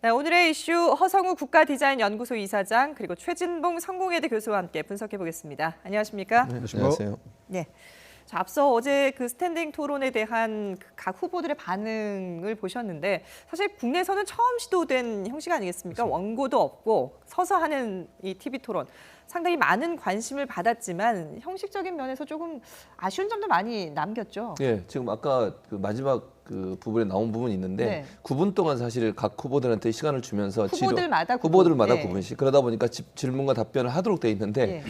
네, 오늘의 이슈 허성우 국가디자인연구소 이사장 그리고 최진봉 성공회대 교수와 함께 분석해 보겠습니다. 안녕하십니까? 네, 안녕하세요. 네. 자, 앞서 어제 그 스탠딩 토론에 대한 각 후보들의 반응을 보셨는데 사실 국내에서는 처음 시도된 형식 아니겠습니까? 그렇죠. 원고도 없고 서서 하는 이 TV 토론. 상당히 많은 관심을 받았지만 형식적인 면에서 조금 아쉬운 점도 많이 남겼죠. 예, 지금 아까 그 마지막 그 부분에 나온 부분이 있는데 네. 9분 동안 사실 각 후보들한테 시간을 주면서 후보들마다 후보들마다 네. 9분씩 그러다 보니까 질문과 답변을 하도록 돼 있는데 네.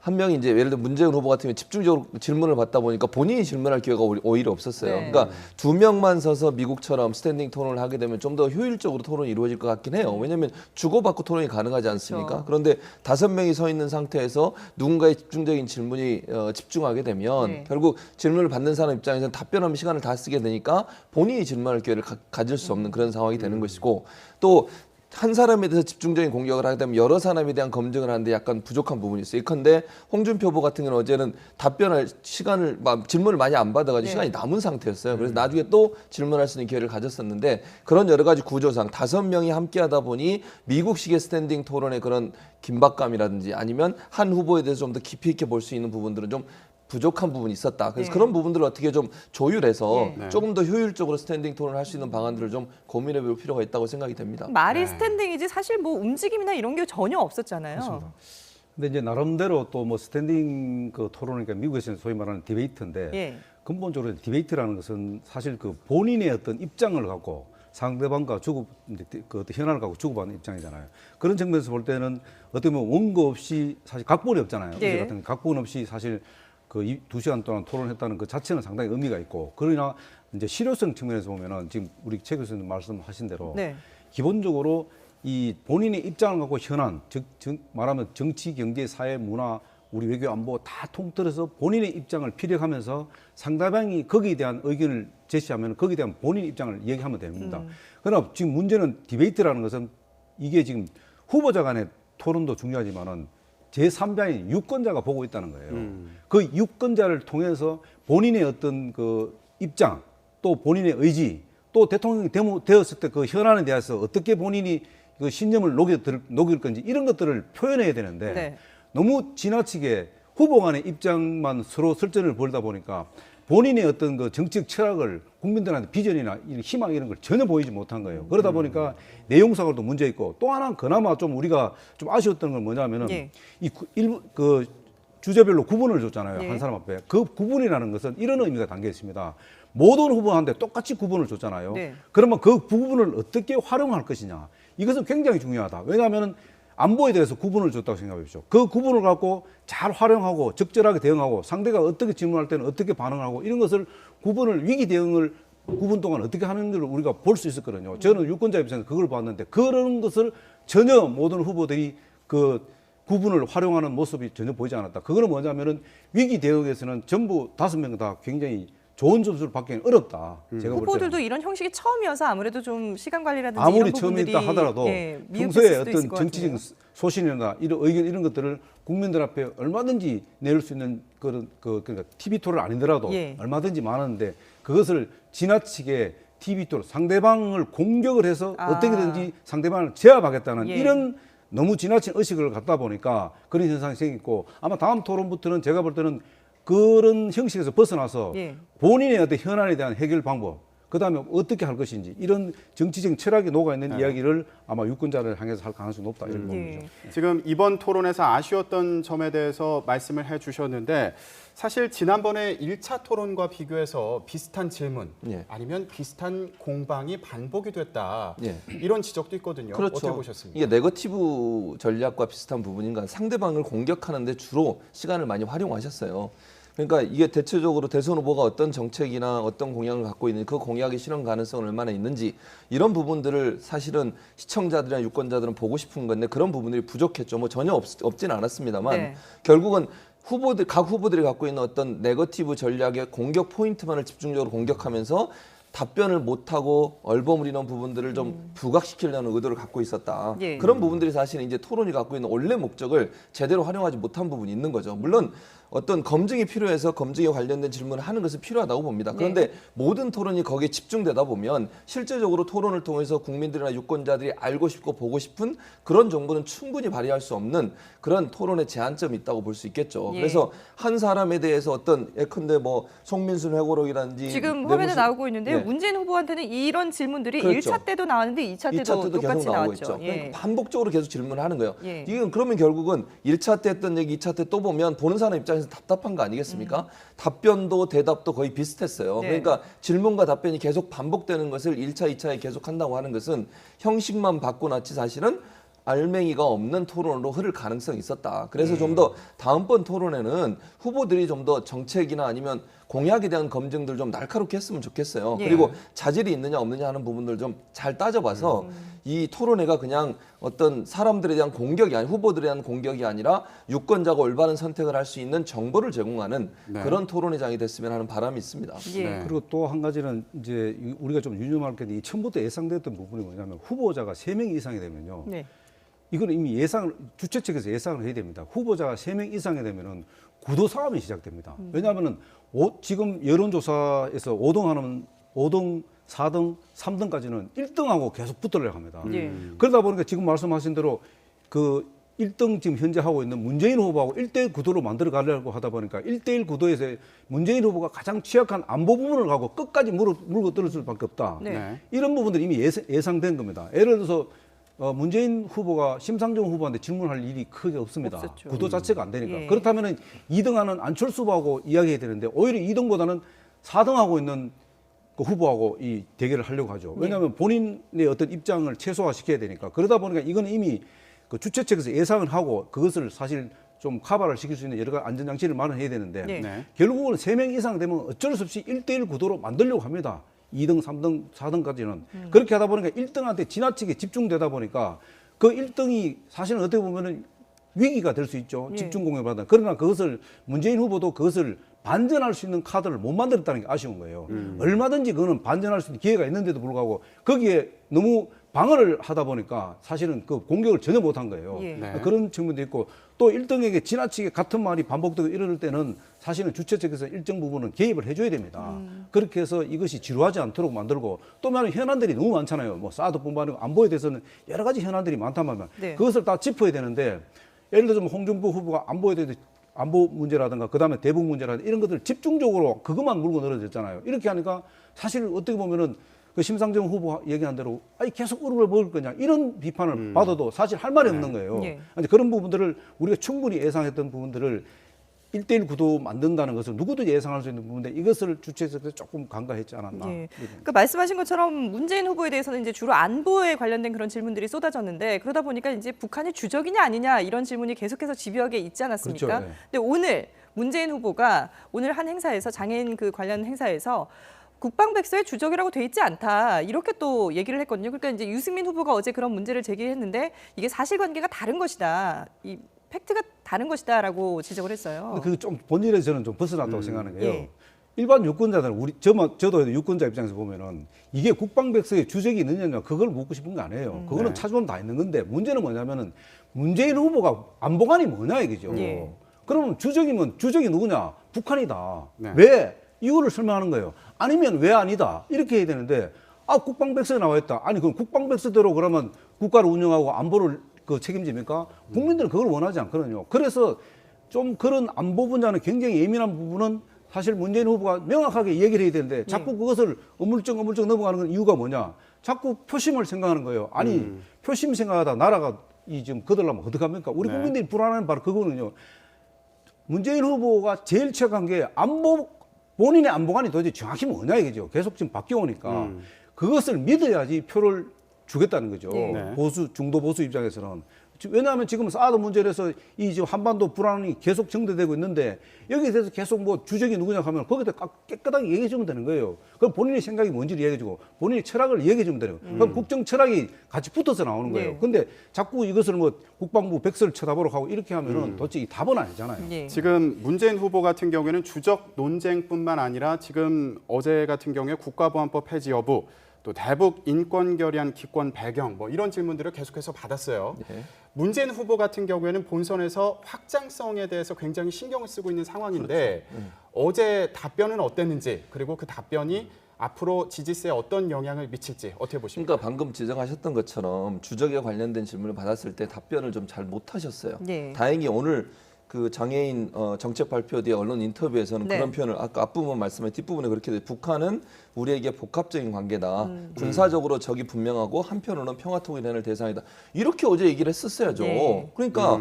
한 명이 이제 예를 들어 문재인 후보 같은 경우 집중적으로 질문을 받다 보니까 본인이 질문할 기회가 오히려 없었어요. 네. 그러니까 두 명만 서서 미국처럼 스탠딩 토론을 하게 되면 좀 더 효율적으로 토론이 이루어질 것 같긴 해요. 왜냐하면 주고받고 토론이 가능하지 않습니까? 그렇죠. 그런데 5명이 서 있는 상태에서 누군가의 집중적인 질문이 집중하게 되면 네. 결국 질문을 받는 사람 입장에서는 답변하면 시간을 다 쓰게 되니까 본인이 질문할 기회를 가질 수 없는 그런 상황이 되는 것이고 또 한 사람에 대해서 집중적인 공격을 하게 되면 여러 사람에 대한 검증을 하는데 약간 부족한 부분이 있어요. 예컨대 홍준표 후보 같은 경우는 어제는 답변할 시간을 질문을 많이 안 받아가지고 네. 시간이 남은 상태였어요. 그래서 나중에 또 질문할 수 있는 기회를 가졌었는데 그런 여러 가지 구조상 5명이 함께하다 보니 미국식의 스탠딩 토론의 그런 긴박감이라든지 아니면 한 후보에 대해서 좀 더 깊이 있게 볼 수 있는 부분들은 좀 부족한 부분이 있었다. 그래서 네. 그런 부분들을 어떻게 좀 조율해서 네. 조금 더 효율적으로 스탠딩 토론을 할 수 있는 방안들을 좀 고민해 볼 필요가 있다고 생각이 됩니다. 말이 스탠딩이지 사실 뭐 움직임이나 이런 게 전혀 없었잖아요. 그렇습니다. 근데 이제 나름대로 또 뭐 스탠딩 그 토론이니까 미국에서는 소위 말하는 디베이트인데 예. 근본적으로 디베이트라는 것은 사실 그 본인의 어떤 입장을 갖고 상대방과 이제 그 어떤 현안을 갖고 주고받는 입장이잖아요. 그런 측면에서 볼 때는 어떻게 보면 원고 없이 사실 각본이 없잖아요. 네. 어제 같은 각본 없이 사실 그 2시간 동안 토론했다는 그 자체는 상당히 의미가 있고 그러나 이제 실효성 측면에서 보면은 지금 우리 최 교수님 말씀하신 대로 네. 기본적으로 이 본인의 입장을 갖고 현안, 즉 말하면 정치, 경제, 사회, 문화, 우리 외교, 안보 다 통틀어서 본인의 입장을 피력하면서 상대방이 거기에 대한 의견을 제시하면 거기에 대한 본인 입장을 얘기하면 됩니다. 그러나 지금 문제는 디베이트라는 것은 이게 지금 후보자 간의 토론도 중요하지만은 제3자인 유권자가 보고 있다는 거예요. 그 유권자를 통해서 본인의 어떤 그 입장, 또 본인의 의지, 또 대통령이 되었을 때 그 현안에 대해서 어떻게 본인이 그 신념을 녹일 건지 이런 것들을 표현해야 되는데 네. 너무 지나치게 후보 간의 입장만 서로 설전을 벌다 보니까 본인의 어떤 그 정치적 철학을 국민들한테 비전이나 희망 이런 걸 전혀 보이지 못한 거예요. 그러다 보니까 내용상으로도 문제 있고 또 하나 그나마 좀 우리가 좀 아쉬웠던 건 뭐냐면은 예. 그 주제별로 구분을 줬잖아요. 예. 한 사람 앞에. 그 구분이라는 것은 이런 의미가 담겨 있습니다. 모든 후보한테 똑같이 구분을 줬잖아요. 네. 그러면 그 구분을 어떻게 활용할 것이냐. 이것은 굉장히 중요하다. 왜냐하면 안보에 대해서 구분을 줬다고 생각해 보십시오. 그 구분을 갖고 잘 활용하고 적절하게 대응하고 상대가 어떻게 질문할 때는 어떻게 반응하고 이런 것을 위기 대응을 9분 동안 어떻게 하는지를 우리가 볼 수 있었거든요. 저는 유권자 입장에서 그걸 봤는데 그런 것을 전혀 모든 후보들이 그 구분을 활용하는 모습이 전혀 보이지 않았다. 그거는 뭐냐면은 위기 대응에서는 전부 5명 다 굉장히 좋은 점수를 받기는 어렵다. 제가 볼 후보들도 때는. 이런 형식이 처음이어서 아무래도 좀 시간 관리라든지 아무리 이런 부분들이 처음이다 하더라도 예, 평소에 미흡했을 수도 어떤 있을 것 정치적인 같은데요. 소신이나 이런 의견 이런 것들을 국민들 앞에 얼마든지 내릴 수 있는 그런 그러니까 TV 토론 아니더라도 예. 얼마든지 많은데 그것을 지나치게 TV 토론 상대방을 공격을 해서 어떻게든지 상대방을 제압하겠다는 예. 이런 너무 지나친 의식을 갖다 보니까 그런 현상이 생겼고 아마 다음 토론부터는 제가 볼 때는 그런 형식에서 벗어나서 예. 본인의 어떤 현안에 대한 해결 방법, 그 다음에 어떻게 할 것인지 이런 정치적인 철학이 녹아있는 이야기를 아마 유권자를 향해서 할 가능성이 높다 이런 겁니다. 지금 이번 토론에서 아쉬웠던 점에 대해서 말씀을 해주셨는데 사실 지난번에 1차 토론과 비교해서 비슷한 질문 예. 아니면 비슷한 공방이 반복이 됐다. 예. 이런 지적도 있거든요. 그렇죠. 어떻게 보셨습니까? 이게 네거티브 전략과 비슷한 부분인가 상대방을 공격하는데 주로 시간을 많이 활용하셨어요. 그러니까 이게 대체적으로 대선 후보가 어떤 정책이나 어떤 공약을 갖고 있는지 그 공약의 실현 가능성은 얼마나 있는지 이런 부분들을 사실은 시청자들이나 유권자들은 보고 싶은 건데 그런 부분들이 부족했죠. 뭐 전혀 없진 않았습니다만 네. 결국은 각 후보들이 갖고 있는 어떤 네거티브 전략의 공격 포인트만을 집중적으로 공격하면서 답변을 못하고 얼버무리는 부분들을 좀 부각시키려는 의도를 갖고 있었다. 예. 그런 부분들이 사실 이제 토론이 갖고 있는 원래 목적을 제대로 활용하지 못한 부분이 있는 거죠. 물론 어떤 검증이 필요해서 검증에 관련된 질문을 하는 것은 필요하다고 봅니다. 그런데 모든 토론이 거기에 집중되다 보면 실제적으로 토론을 통해서 국민들이나 유권자들이 알고 싶고 보고 싶은 그런 정보는 충분히 발휘할 수 없는 그런 토론의 제한점이 있다고 볼 수 있겠죠. 예. 그래서 한 사람에 대해서 어떤 예컨대 뭐 송민순 회고록이라든지 지금 화면에 내무실- 나오고 있는데요. 네. 문재인 후보한테는 이런 질문들이 그렇죠. 1차 때도 나왔는데 2차 때도 2차 때도 똑같이 계속 나오고 나왔죠. 있죠. 예. 그러니까 반복적으로 계속 질문을 하는 거예요. 예. 이건 그러면 결국은 1차 때 했던 얘기 2차 때 또 보면 보는 사람 입장에서 답답한 거 아니겠습니까? 답변도 대답도 거의 비슷했어요. 네. 그러니까 질문과 답변이 계속 반복되는 것을 1차, 2차에 계속 한다고 하는 것은 형식만 바꿔놨지 사실은 알맹이가 없는 토론으로 흐를 가능성이 있었다. 그래서 좀 더 다음번 토론에는 후보들이 좀 더 정책이나 아니면 공약에 대한 검증들 좀 날카롭게 했으면 좋겠어요. 예. 그리고 자질이 있느냐 없느냐 하는 부분들 좀 잘 따져봐서 이 토론회가 그냥 어떤 사람들에 대한 공격이 아니 후보들에 대한 공격이 아니라 유권자가 올바른 선택을 할 수 있는 정보를 제공하는 네. 그런 토론회장이 됐으면 하는 바람이 있습니다. 예. 네. 그리고 또 한 가지는 이제 우리가 좀 유념할 게 처음부터 예상됐던 부분이 뭐냐면 후보자가 3명 이상이 되면요. 네. 이거는 이미 예상 주최 측에서 예상을 해야 됩니다. 후보자가 3명 이상이 되면은 구도 싸움이 시작됩니다. 왜냐하면은 지금 여론조사에서 5등, 4등, 3등까지는 1등하고 계속 붙으려고 합니다. 예. 그러다 보니까 지금 말씀하신 대로 그 1등 지금 현재 하고 있는 문재인 후보하고 1대1 구도로 만들어 가려고 하다 보니까 1대1 구도에서 문재인 후보가 가장 취약한 안보 부분을 가고 끝까지 물고 들을 수밖에 없다. 네. 네. 이런 부분들이 이미 예상된 겁니다. 예를 들어서 문재인 후보가 심상정 후보한테 질문할 일이 크게 없습니다. 없었죠. 구도 자체가 안 되니까. 예. 그렇다면 2등하는 안철수 후보하고 이야기해야 되는데 오히려 2등보다는 4등하고 있는 그 후보하고 이 대결을 하려고 하죠. 왜냐하면 본인의 어떤 입장을 최소화시켜야 되니까. 그러다 보니까 이건 이미 그 주최 측에서 예상을 하고 그것을 사실 좀 카바를 시킬 수 있는 여러 가지 안전장치를 마련해야 되는데 네. 네. 결국은 3명 이상 되면 어쩔 수 없이 1대1 구도로 만들려고 합니다. 2등, 3등, 4등까지는. 그렇게 하다 보니까 1등한테 지나치게 집중되다 보니까 그 1등이 사실은 어떻게 보면은 위기가 될 수 있죠. 예. 집중 공격을 받아. 그러나 그것을 문재인 후보도 그것을 반전할 수 있는 카드를 못 만들었다는 게 아쉬운 거예요. 얼마든지 그거는 반전할 수 있는 기회가 있는데도 불구하고 거기에 너무 방어를 하다 보니까 사실은 그 공격을 전혀 못한 거예요. 예. 네. 그런 측면도 있고 또 1등에게 지나치게 같은 말이 반복되고 이럴 때는 사실은 주최 측에서 일정 부분은 개입을 해줘야 됩니다. 그렇게 해서 이것이 지루하지 않도록 만들고 또 말하면 현안들이 너무 많잖아요. 뭐 사드뿐만 아니고 안보에 대해서는 여러 가지 현안들이 많단 말이에요. 네. 그것을 다 짚어야 되는데 예를 들어서 홍준표 후보가 안보에 대해서 안보 문제라든가 그다음에 대북 문제라든가 이런 것들 집중적으로 그것만 물고 늘어졌잖아요. 이렇게 하니까 사실 어떻게 보면은 그 심상정 후보 얘기한 대로 아니 계속 우르르 먹을 거냐 이런 비판을 받아도 사실 할 말이 없는 거예요. 예. 아니, 그런 부분들을 우리가 충분히 예상했던 부분들을 1대1 구도 만든다는 것을 누구도 예상할 수 있는 부분인데 이것을 주최에서 조금 간과했지 않았나. 예. 그러니까 말씀하신 것처럼 문재인 후보에 대해서는 이제 주로 안보에 관련된 그런 질문들이 쏟아졌는데 그러다 보니까 이제 북한이 주적이냐 아니냐 이런 질문이 계속해서 집요하게 있지 않았습니까? 그렇죠. 예. 근데 오늘 문재인 후보가 오늘 한 행사에서 장애인 그 관련 행사에서 국방백서에 주적이라고 돼 있지 않다 이렇게 또 얘기를 했거든요. 그러니까 이제 유승민 후보가 어제 그런 문제를 제기했는데 이게 사실관계가 다른 것이다. 이 팩트가 다른 것이다라고 지적을 했어요. 근데 그게 좀 본질에서 저는 좀 벗어났다고 생각하는 게요. 예. 일반 유권자들은 저도 유권자 입장에서 보면은 이게 국방백서에 주적이 있느냐 그걸 묻고 싶은 거 아니에요. 그거는 네. 찾아보면 다 있는 건데 문제는 뭐냐면은 문재인 후보가 안보관이 뭐냐 이거죠. 예. 그러면 주적이면 주적이 누구냐? 북한이다. 네. 왜? 이거를 설명하는 거예요. 아니면 왜 아니다? 이렇게 해야 되는데 국방백서에 나와 있다. 아니 그럼 국방백서대로 그러면 국가를 운영하고 안보를 그 책임집니까? 국민들은 그걸 원하지 않거든요. 그래서 좀 그런 안보 분야는 굉장히 예민한 부분은 사실 문재인 후보가 명확하게 얘기를 해야 되는데 자꾸 그것을 어물쩍 넘어가는 건 이유가 뭐냐? 자꾸 표심을 생각하는 거예요. 아니 표심 생각하다 나라가 지금 거들려면 어떡합니까? 우리 네. 국민들이 불안한 바로 그거는요. 문재인 후보가 제일 취약한 게 본인의 안보관이 도대체 정확히 뭐냐 이거죠. 계속 지금 바뀌어오니까 그것을 믿어야지 표를 주겠다는 거죠. 네. 중도 보수 입장에서는. 왜냐하면 지금 사드 문제로 해서 이 지금 한반도 불안이 계속 정대되고 있는데 여기에 대해서 계속 뭐 주적이 누구냐 하면 거기다 깨끗하게 얘기해 주면 되는 거예요. 그럼 본인의 생각이 뭔지를 얘기해 주고 본인의 철학을 얘기해 주면 되는 거예요. 그럼 국정 철학이 같이 붙어서 나오는 거예요. 네. 근데 자꾸 이것을 뭐 국방부 백서를 쳐다보러 가고 이렇게 하면은 도대체 이 답은 아니잖아요. 예. 지금 문재인 후보 같은 경우에는 주적 논쟁뿐만 아니라 지금 어제 같은 경우에 국가보안법 폐지 여부 또 대북 인권 결의안 기권 배경 뭐 이런 질문들을 계속해서 받았어요. 네. 문재인 후보 같은 경우에는 본선에서 확장성에 대해서 굉장히 신경을 쓰고 있는 상황인데 그렇죠. 어제 답변은 어땠는지 그리고 그 답변이 앞으로 지지세에 어떤 영향을 미칠지 어떻게 보십니까? 그러니까 방금 지적하셨던 것처럼 주적에 관련된 질문을 받았을 때 답변을 좀 잘 못하셨어요. 네. 다행히 오늘 그 장애인 정책 발표 뒤에 언론 인터뷰에서는 네. 그런 표현을 아까 앞부분 말씀에 뒷부분에 그렇게 돼. 북한은 우리에게 복합적인 관계다. 군사적으로 적이 분명하고 한편으로는 평화통일해낼 대상이다. 이렇게 어제 얘기를 했었어야죠. 네. 그러니까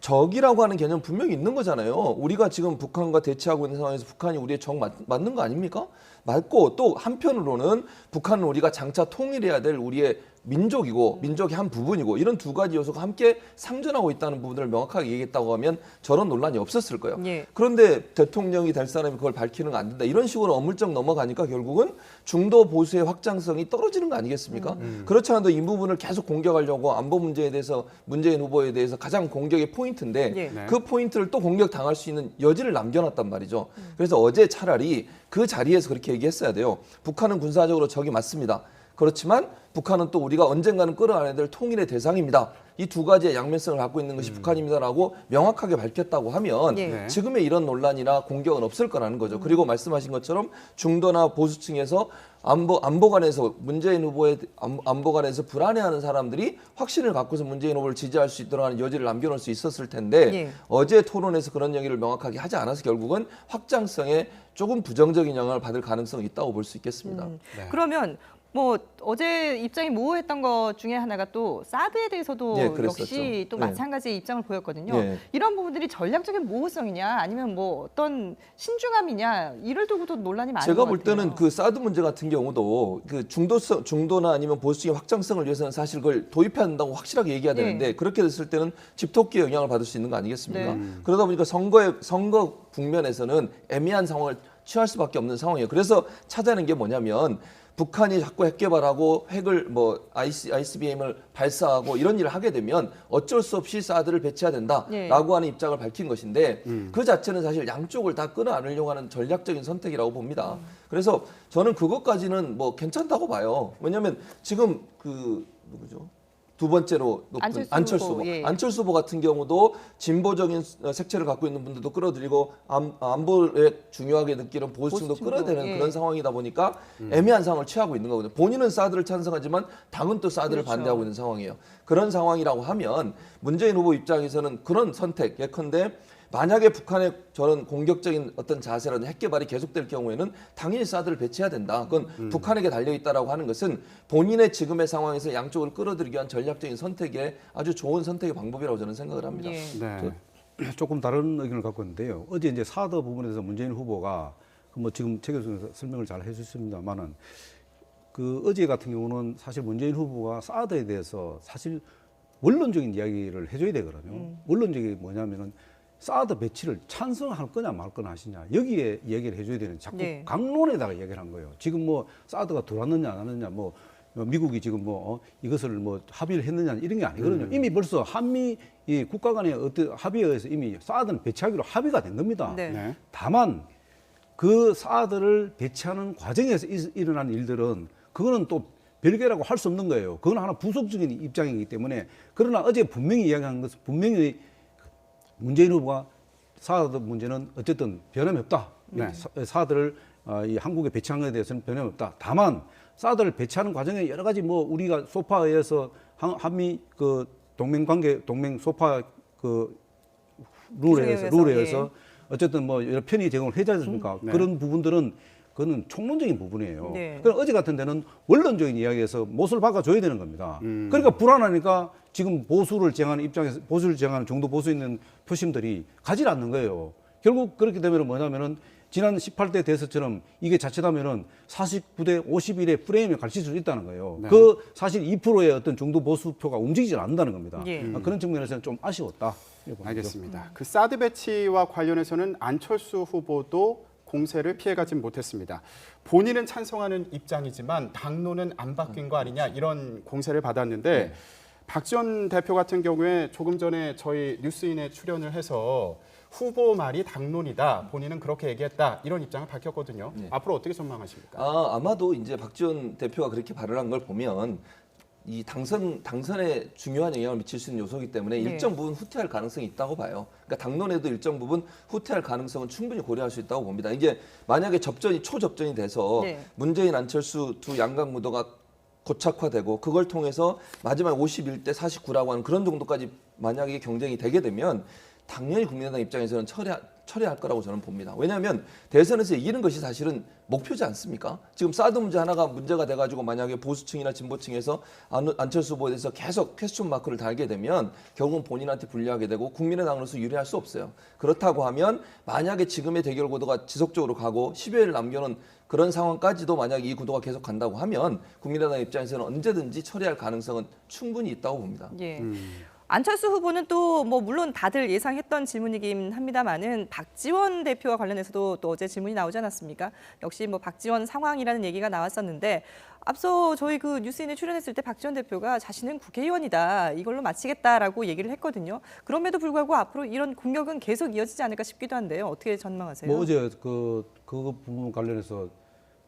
적이라고 하는 개념 분명히 있는 거잖아요. 우리가 지금 북한과 대치하고 있는 상황에서 북한이 우리의 적 맞는 거 아닙니까? 맞고 또 한편으로는 북한은 우리가 장차 통일해야 될 우리의 민족이고 민족의 한 부분이고 이런 두 가지 요소가 함께 상존하고 있다는 부분을 명확하게 얘기했다고 하면 저런 논란이 없었을 거예요. 예. 그런데 대통령이 될 사람이 그걸 밝히는 거 안 된다. 이런 식으로 어물쩍 넘어가니까 결국은 중도 보수의 확장성이 떨어지는 거 아니겠습니까? 그렇지 않아도 이 부분을 계속 공격하려고 안보 문제에 대해서 문재인 후보에 대해서 가장 공격의 포인트인데 예. 네. 그 포인트를 또 공격당할 수 있는 여지를 남겨놨단 말이죠. 그래서 어제 차라리 그 자리에서 그렇게 얘기했어야 돼요. 북한은 군사적으로 적이 맞습니다. 그렇지만 북한은 또 우리가 언젠가는 끌어안아야 될 통일의 대상입니다. 이 두 가지의 양면성을 갖고 있는 것이 북한입니다라고 명확하게 밝혔다고 하면 예. 네. 지금의 이런 논란이나 공격은 없을 거라는 거죠. 그리고 말씀하신 것처럼 중도나 보수층에서 안보관에서 문재인 후보의 안보관에서 불안해하는 사람들이 확신을 갖고서 문재인 후보를 지지할 수 있도록 하는 여지를 남겨놓을 수 있었을 텐데 예. 어제 토론에서 그런 얘기를 명확하게 하지 않아서 결국은 확장성에 조금 부정적인 영향을 받을 가능성이 있다고 볼 수 있겠습니다. 네. 그러면 뭐 어제 입장이 모호했던 것 중에 하나가 또 사드에 대해서도 예, 그랬었죠. 역시 또 네. 마찬가지의 입장을 보였거든요. 예. 이런 부분들이 전략적인 모호성이냐 아니면 뭐 어떤 신중함이냐 이를 두고도 논란이 많은 제가 것 볼 같아요. 때는 그 사드 문제 같은 경우도 그 중도나 아니면 보수적인 확장성을 위해서는 사실 그걸 도입해야 한다고 확실하게 얘기해야 네. 되는데 그렇게 됐을 때는 집토끼의 영향을 받을 수 있는 거 아니겠습니까? 네. 그러다 보니까 선거 국면에서는 애매한 상황을 취할 수밖에 없는 상황이에요. 그래서 찾아내는 게 뭐냐면 북한이 자꾸 핵 개발하고 핵을 뭐 ICBM을 발사하고 이런 일을 하게 되면 어쩔 수 없이 사드를 배치해야 된다라고 예. 하는 입장을 밝힌 것인데 그 자체는 사실 양쪽을 다 끌어안으려고 하는 전략적인 선택이라고 봅니다. 그래서 저는 그것까지는 뭐 괜찮다고 봐요. 왜냐하면 지금 그 누구죠? 두 번째로 높은 안철수 후보. 후보, 예. 안철수 후보 같은 경우도 진보적인 색채를 갖고 있는 분들도 끌어들이고 안보에 중요하게 느끼는 보수층도 보수층도, 끌어대는 예. 그런 상황이다 보니까 애매한 상황을 취하고 있는 거거든요. 본인은 사드를 찬성하지만 당은 또 사드를 그렇죠. 반대하고 있는 상황이에요. 그런 상황이라고 하면 문재인 후보 입장에서는 그런 선택 예컨대 만약에 북한의 저런 공격적인 어떤 자세라든 핵 개발이 계속될 경우에는 당연히 사드를 배치해야 된다. 그건 북한에게 달려 있다라고 하는 것은 본인의 지금의 상황에서 양쪽을 끌어들이기 위한 전략적인 선택의 아주 좋은 선택의 방법이라고 저는 생각을 합니다. 예. 네. 조금 다른 의견을 갖고 있는데요. 어제 이제 사드 부분에서 문재인 후보가 뭐 지금 책 교수님께서 설명을 잘 해주셨습니다만은 그 어제 같은 경우는 사실 문재인 후보가 사드에 대해서 사실 원론적인 이야기를 해줘야 되거든요. 원론적인 게 뭐냐면은 사드 배치를 찬성할 거냐 말 거냐 하시냐 여기에 얘기를 해줘야 되는 자꾸 네. 강론에다가 얘기를 한 거예요. 지금 뭐 사드가 들어왔느냐 안 왔느냐 뭐 미국이 지금 뭐 이것을 뭐 합의를 했느냐 이런 게 아니거든요. 이미 벌써 한미 이 국가 간의 어떤 합의에 의해서 이미 사드는 배치하기로 합의가 된 겁니다. 네. 네. 다만 그 사드를 배치하는 과정에서 일어난 일들은 그거는 또 별개라고 할 수 없는 거예요. 그건 하나 부속적인 입장이기 때문에 그러나 어제 분명히 이야기한 것은 분명히 문재인 후보가 사드 문제는 어쨌든 변함이 없다. 네. 사드를 이 한국에 배치한 것에 대해서는 변함이 없다. 다만 사드를 배치하는 과정에 여러 가지 뭐 우리가 소파에서 한미 그 동맹 관계 동맹 소파 그 룰에 의해서 어쨌든 뭐 여러 편의 제공을 해지 않습니까? 네. 그런 부분들은 그거는 총론적인 부분이에요. 네. 그럼 어제 같은 데는 원론적인 이야기에서 못을 박아줘야 되는 겁니다. 그러니까 불안하니까 지금 보수를 지향하는 입장에서 보수를 지향하는 중도 보수 있는 표심들이 가지 않는 거예요. 결국 그렇게 되면 뭐냐면은 지난 18대 대선처럼 이게 자칫하면은 49대 51의 프레임에 갇힐 수 있다는 거예요. 네. 그 사실 2%의 어떤 중도 보수표가 움직이지 않는다는 겁니다. 예. 그런 측면에서는 좀 아쉬웠다. 이렇게 보는 거죠. 알겠습니다. 그 사드 배치와 관련해서는 안철수 후보도 공세를 피해가진 못했습니다. 본인은 찬성하는 입장이지만 당론은 안 바뀐 거 아니냐 이런 공세를 받았는데 네. 박 전 대표 같은 경우에 조금 전에 저희 뉴스인에 출연을 해서 후보 말이 당론이다. 본인은 그렇게 얘기했다. 이런 입장을 밝혔거든요. 네. 앞으로 어떻게 전망하십니까? 아마도 이제 박지원 대표가 그렇게 발언한 걸 보면 이 당선에 중요한 영향을 미칠 수 있는 요소이기 때문에 네. 일정 부분 후퇴할 가능성이 있다고 봐요. 그러니까 당론에도 일정 부분 후퇴할 가능성은 충분히 고려할 수 있다고 봅니다. 이제 만약에 초접전이 돼서 네. 문재인, 안철수 두 양강 무도가 고착화되고 그걸 통해서 마지막 51대 49라고 하는 그런 정도까지 만약에 경쟁이 되게 되면 당연히 국민의당 입장에서는 철회할 거라고 저는 봅니다. 왜냐하면 대선에서 이기는 것이 사실은 목표지 않습니까? 지금 사드 문제 하나가 문제가 돼가지고 만약에 보수층이나 진보층에서 안철수 후보에 대해서 계속 퀘스천 마크를 달게 되면 결국은 본인한테 불리하게 되고 국민의당으로서 유리할 수 없어요. 그렇다고 하면 만약에 지금의 대결 구도가 지속적으로 가고 10여일 남겨놓은 그런 상황까지도 만약에 이 구도가 계속 간다고 하면 국민의당 입장에서는 언제든지 처리할 가능성은 충분히 있다고 봅니다. 예. 안철수 후보는 또 뭐 물론 다들 예상했던 질문이긴 합니다만은 박지원 대표와 관련해서도 또 어제 질문이 나오지 않았습니까? 역시 뭐 박지원 상황이라는 얘기가 나왔었는데 앞서 저희 그 뉴스인에 출연했을 때 박지원 대표가 자신은 국회의원이다 이걸로 마치겠다라고 얘기를 했거든요. 그럼에도 불구하고 앞으로 이런 공격은 계속 이어지지 않을까 싶기도 한데요. 어떻게 전망하세요? 뭐 어제 그 부분 관련해서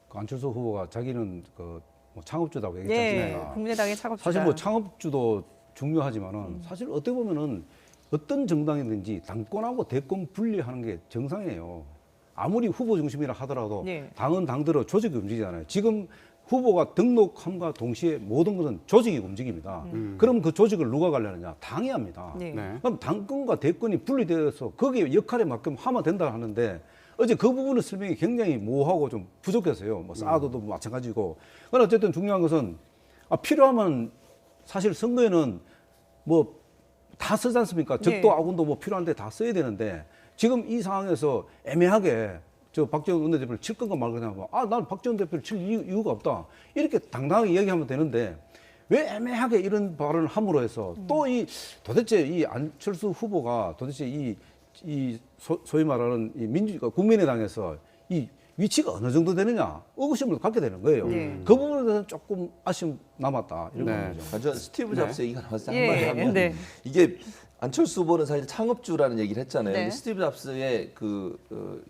그 안철수 후보가 자기는 뭐 창업주다고 얘기했지 예, 않습니까? 국민의당의 창업주다. 사실 뭐 창업주도 중요하지만은 사실 어떻게 보면은 어떤 정당이든지 당권하고 대권 분리하는 게 정상이에요. 아무리 후보 중심이라 하더라도 네. 당은 당대로 조직이 움직이잖아요. 지금 후보가 등록함과 동시에 모든 것은 조직이 움직입니다. 그럼 그 조직을 누가 관리하느냐? 당이 합니다. 네. 네. 그럼 당권과 대권이 분리되어서 거기에 역할에 맞게 하면 된다 하는데 어제 그 부분의 설명이 굉장히 모호하고 좀 부족했어요. 뭐 사도도 마찬가지고. 그러나 어쨌든 중요한 것은 필요하면 사실 선거에는 뭐 다 쓰지 않습니까? 적도 네. 아군도 뭐 필요한데 다 써야 되는데 지금 이 상황에서 애매하게 저 박지원 원내대표를 칠 건가 말 거냐 하고 난 박지원 대표를 칠 이유가 없다. 이렇게 당당하게 얘기하면 되는데 왜 애매하게 이런 발언을 함으로 해서 또 도대체 이 안철수 후보가 도대체 소위 말하는 이 국민의당에서 이 위치가 어느 정도 되느냐 의구심을 갖게 되는 거예요. 네. 그 부분에 대해서 조금 아쉬움 남았다 이런 네. 거죠. 전 스티브 잡스 얘기가 나왔을 때 예, 한마디 하면 네. 이게 안철수 후보는 사실 창업주라는 얘기를 했잖아요. 네. 근데 스티브 잡스의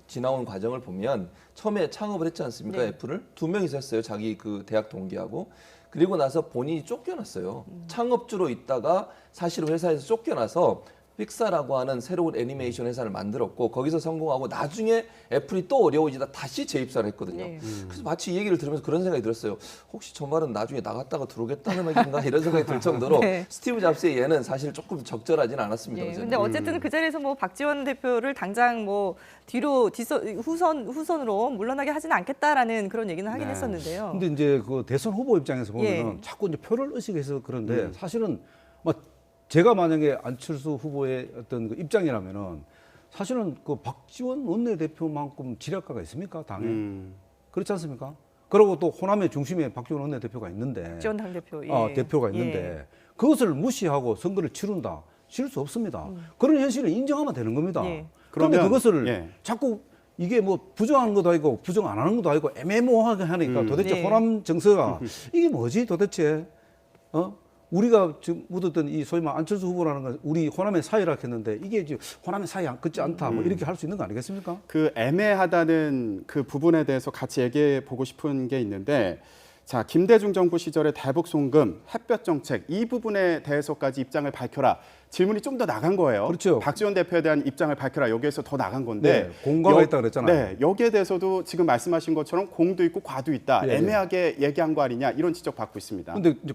지나온 과정을 보면 처음에 창업을 했지 않습니까? 네. 애플을 2명이서 했어요. 자기 그 대학 동기하고. 그리고 나서 본인이 쫓겨났어요. 창업주로 있다가 사실 회사에서 쫓겨나서 픽사라고 하는 새로운 애니메이션 회사를 만들었고 거기서 성공하고 나중에 애플이 또 어려워지다 다시 재입사를 했거든요. 네. 그래서 마치 이 얘기를 들으면서 그런 생각이 들었어요. 혹시 저 말은 나중에 나갔다가 들어오겠다는 얘기인가 이런 생각이 들 정도로 네. 스티브 잡스의 예는 사실 조금 적절하진 않았습니다. 예, 어제는. 근데 어쨌든 그 자리에서 뭐 박지원 대표를 당장 뭐 뒤로 후선으로 물러나게 하지는 않겠다라는 그런 얘기는 하긴 네. 했었는데요. 근데 이제 그 대선 후보 입장에서 보면은 예. 자꾸 이제 표를 의식해서 그런데 사실은 뭐 제가 만약에 안철수 후보의 어떤 그 입장이라면은 사실은 그 박지원 원내대표만큼 지략가가 있습니까 당에 그렇지 않습니까? 그리고 또 호남의 중심에 박지원 원내대표가 있는데 박지원 당대표. 예. 대표가 있는데 예. 그것을 무시하고 선거를 치른다. 치를 수 없습니다. 그런 현실을 인정하면 되는 겁니다. 예. 그런데 그러면, 그것을 예. 자꾸 이게 뭐 부정하는 것도 아니고 부정 안 하는 것도 아니고 애매모호하게 하니까 도대체 네. 호남 정서가 이게 뭐지 도대체 우리가 지금 묻었던 이 소위 말 안철수 후보라는 건 우리 호남의 사이라 했는데 이게 지금 호남의 사이 같지 않다 뭐 이렇게 할 수 있는 거 아니겠습니까? 그 애매하다는 그 부분에 대해서 같이 얘기해 보고 싶은 게 있는데 자, 김대중 정부 시절의 대북 송금, 햇볕 정책 이 부분에 대해서까지 입장을 밝혀라. 질문이 좀 더 나간 거예요. 그렇죠. 박지원 대표에 대한 입장을 밝혀라. 여기에서 더 나간 건데. 네, 공과가 있다 그랬잖아요. 네, 여기에 대해서도 지금 말씀하신 것처럼 공도 있고 과도 있다. 예, 예. 애매하게 얘기한 거 아니냐 이런 지적 받고 있습니다. 근데 이제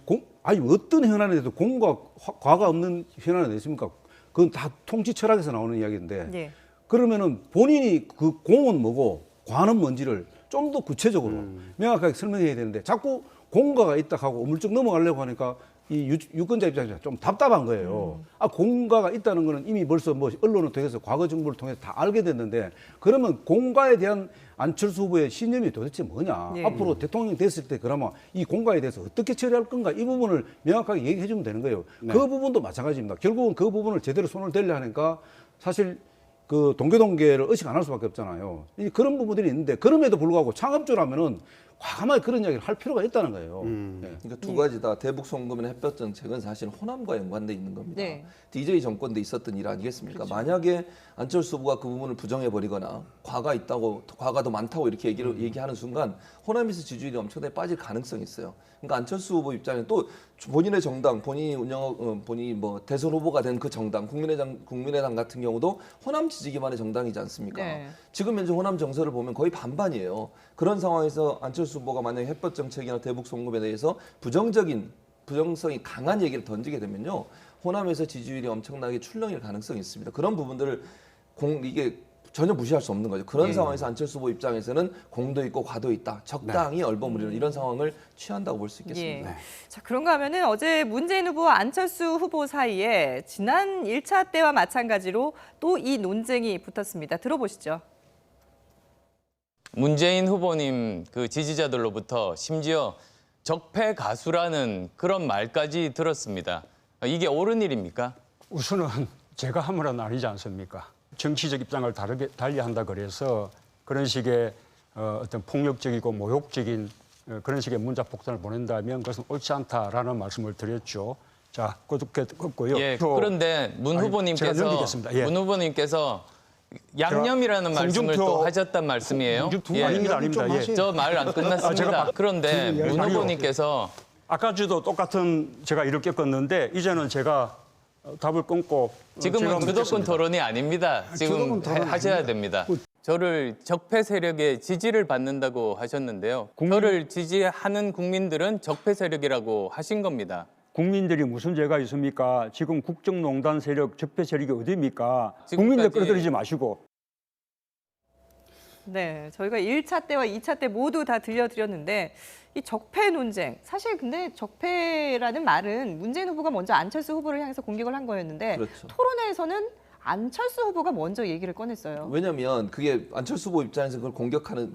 어떤 현안에 대해서 공과 과가 없는 현안이 있습니까? 그건 다 통치 철학에서 나오는 이야기인데 예. 그러면은 본인이 그 공은 뭐고 과는 뭔지를 좀 더 구체적으로 명확하게 설명해야 되는데 자꾸 공과가 있다 하고 우물쩍 넘어가려고 하니까 이 유권자 입장에서 좀 답답한 거예요. 공과가 있다는 거는 이미 벌써 뭐 언론을 통해서 과거 정부를 통해서 다 알게 됐는데 그러면 공과에 대한 안철수 후보의 신념이 도대체 뭐냐. 네. 앞으로 대통령이 됐을 때 그러면 이 공과에 대해서 어떻게 처리할 건가 이 부분을 명확하게 얘기해 주면 되는 거예요. 네. 그 부분도 마찬가지입니다. 결국은 그 부분을 제대로 손을 대려 하니까 사실 그 동계를 의식 안 할 수밖에 없잖아요. 그런 부분들이 있는데 그럼에도 불구하고 창업주라면은 과감하게 그런 이야기를 할 필요가 있다는 거예요. 예. 그러니까 두 가지 다 대북 송금이나 햇볕 정책은 사실 호남과 연관돼 있는 겁니다. 네. DJ 정권 때 있었던 일 아니겠습니까? 만약에 안철수 후보가 그 부분을 부정해 버리거나 과가 더 많다고 이렇게 얘기하는 순간 호남에서 지지율이 엄청나게 빠질 가능성이 있어요. 그러니까 안철수 후보 입장에 또 본인의 정당, 본인이 뭐 대선 후보가 된 그 정당, 국민의당 같은 경우도 호남 지지 기반의 정당이지 않습니까? 네. 지금 현재 호남 정서를 보면 거의 반반이에요. 그런 상황에서 안철수 후보가 만약에 햇볕 정책이나 대북 송금에 대해서 부정성이 강한 얘기를 던지게 되면요, 호남에서 지지율이 엄청나게 출렁일 가능성이 있습니다. 그런 부분들을 이게 전혀 무시할 수 없는 거죠. 그런 상황에서 안철수 후보 입장에서는 공도 있고 과도 있다. 적당히 얼버무리는 이런 상황을 취한다고 볼 수 있겠습니다. 예. 자, 그런가 하면은 어제 문재인 후보와 안철수 후보 사이에 지난 1차 때와 마찬가지로 또 이 논쟁이 붙었습니다. 들어보시죠. 문재인 후보님 그 지지자들로부터 심지어 적폐 가수라는 그런 말까지 들었습니다. 이게 옳은 일입니까? 우선은 제가 한 말은 아니지 않습니까? 정치적 입장을 달리한다 그래서 그런 식의 어떤 폭력적이고 모욕적인 그런 식의 문자 폭탄을 보낸다면 그것은 옳지 않다라는 말씀을 드렸죠. 자, 그렇고요. 예. 그런데 문 제가 넘기겠습니다. 예. 후보님께서 양념이라는 말씀을 또 하셨단 말씀이에요. 홍준표 아닙니다. 예. 저 말 안 끝났습니다. 그런데 문 후보님께서 아까도 똑같은 제가 일을 겪었는데 이제는 제가 답을 끊고 지금은 제가 주도권 묻겠습니다. 토론이 아닙니다. 지금 하셔야 됩니다. 저를 적폐 세력의 지지를 받는다고 하셨는데요. 저를 지지하는 국민들은 적폐 세력이라고 하신 겁니다. 국민들이 무슨 죄가 있습니까? 지금 국정농단 세력, 적폐 세력이 어디입니까? 지금까지- 국민들 끌어들이지 마시고. 네, 저희가 1차 때와 2차 때 모두 다 들려드렸는데 이 적폐 논쟁, 사실 근데 적폐라는 말은 문재인 후보가 먼저 안철수 후보를 향해서 공격을 한 거였는데 그렇죠. 토론회에서는 안철수 후보가 먼저 얘기를 꺼냈어요. 왜냐하면 그게 안철수 후보 입장에서 그걸